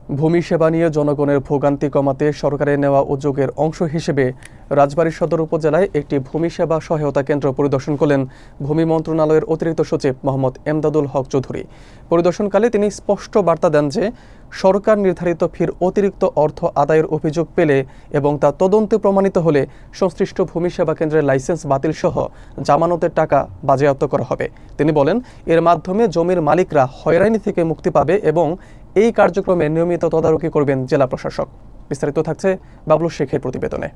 ভূমি সেবা নিয়ে জনগণের ভোগান্তি কমাতে সরকারের নেওয়া উদ্যোগের অংশ হিসেবে রাজবাড়ী সদর উপজেলায় একটি ভূমি সেবা সহায়তা কেন্দ্র পরিদর্শন করলেন ভূমি মন্ত্রণালয়ের অতিরিক্ত সচিব মোহাম্মদ এমদাদুল হক চৌধুরী। পরিদর্শনকালে তিনি স্পষ্ট বার্তা দেন যে সরকার নির্ধারিত ফির অতিরিক্ত অর্থ আদায়ের অভিযোগ পেলে এবং তা তদন্তে প্রমাণিত হলে সংশ্লিষ্ট ভূমি সেবা কেন্দ্রের লাইসেন্স বাতিল সহ জামানতের টাকা বাজেয়াপ্ত করা হবে। তিনি বলেন, এর মাধ্যমে জমির মালিকরা হয়রানি থেকে মুক্তি পাবে এবং এই কার্যক্রমে নিয়মিত তদারকি করবেন জেলা প্রশাসক। বিস্তারিত থাকছে বাবলু শেখের প্রতিবেদনে।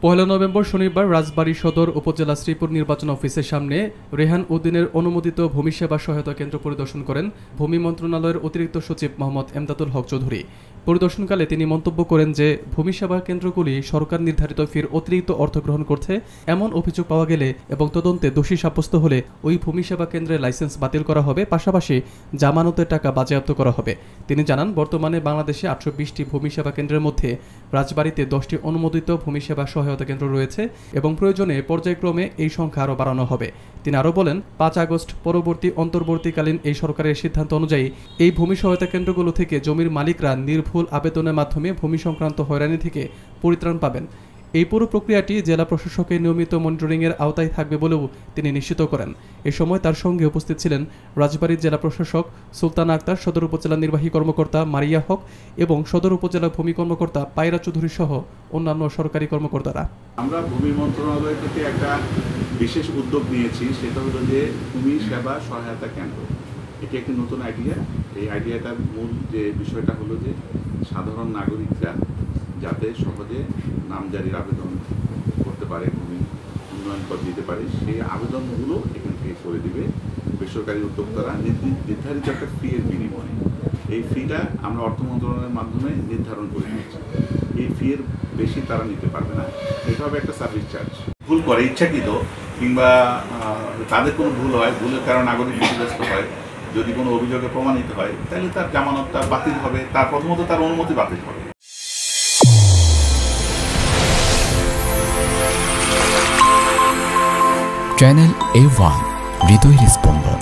১ নভেম্বর শনিবার রাজবাড়ী সদর উপজেলা শ্রীপুর নির্বাচন অফিসের সামনে রেহান উদ্দিনের অনুমোদিত ভূমি সেবা সহায়তা কেন্দ্র পরিদর্শন করেন ভূমি মন্ত্রণালয়ের অতিরিক্ত সচিব মোহাম্মদ এমদাদুল হক চৌধুরী। পরিদর্শনকালে তিনি মন্তব্য করেন যে ভূমি সেবা কেন্দ্রগুলি সরকার নির্ধারিত ফির অতিরিক্ত অর্থ গ্রহণ করছে এমন অভিযোগ পাওয়া গেলে এবং তদন্তে দোষী সাব্যস্ত হলে ওই ভূমি সেবা কেন্দ্রের লাইসেন্স বাতিল করা হবে, পাশাপাশি জামানতের টাকা বাজেয়াপ্ত করা হবে। তিনি জানান, বর্তমানে বাংলাদেশে 820টি ভূমি সেবা কেন্দ্রের মধ্যে রাজবাড়ীতে 10টি অনুমোদিত ভূমি সেবা সহায়তা কেন্দ্র রয়েছে এবং প্রয়োজনে পর্যায়ক্রমে এই সংখ্যা আরও বাড়ানো হবে। তিনি আরও বলেন, 5 আগস্ট পরবর্তী অন্তর্বর্তীকালীন এই সরকারের সিদ্ধান্ত অনুযায়ী এই ভূমি সহায়তা কেন্দ্রগুলো থেকে জমির মালিকরা নির্ভুল আবেদনের মাধ্যমে ভূমি সংক্রান্ত হয়রানি থেকে পরিত্রাণ পাবেন। এই পুরো প্রক্রিয়াটি জেলা প্রশাসকের নিয়মিত মনিটরিংয়ের আওতায় থাকবে বলেও তিনি নিশ্চিত করেন। এ সময় তার সঙ্গে উপস্থিত ছিলেন রাজবাড়ীর জেলা প্রশাসক সুলতানা আক্তার, সদর উপজেলা নির্বাহী কর্মকর্তা মারিয়া হক এবং সদর উপজেলা ভূমি কর্মকর্তা পায়রা চৌধুরী সহ অন্যান্য সরকারি কর্মকর্তারা। আমরা ভূমি মন্ত্রণালয় থেকে একটা বিশেষ উদ্যোগ নিয়েছি, সেটা হলো যে ভূমি সেবা সহায়তা কেন্দ্র। এটি একটি নতুন আইডিয়া। এই আইডিয়াটার মূল যে বিষয়টা হলো যে সাধারণ নাগরিকরা যাতে সহজে নামজারির আবেদন করতে পারে, ভূমি উন্নয়ন পদ দিতে পারে, সেই আবেদনগুলো এখান থেকে করে দিবে বেসরকারি উদ্যোক্তারা নির্ধারিত একটা ফি এর বিনিময়ে। এই ফিটা আমরা অর্থ মন্ত্রণালয়ের মাধ্যমে নির্ধারণ করে দিচ্ছি। এই ফি এর বেশি তারা নিতে পারবে না। এটা হবে একটা সার্ভিস চার্জ। ভুল করে ইচ্ছাকৃত কিংবা তাদের কোনো ভুল হয়, ভুলের কারণে নাগরিক ক্ষতিগ্রস্ত হয়, যদি কোনো অভিযোগে প্রমাণিত হয়, তাহলে তার জামানতটা বাতিল হবে, তার প্রথমত তার অনুমতি বাতিল হবে। চ্যানেল A1 হৃদয়ের স্পন্দন।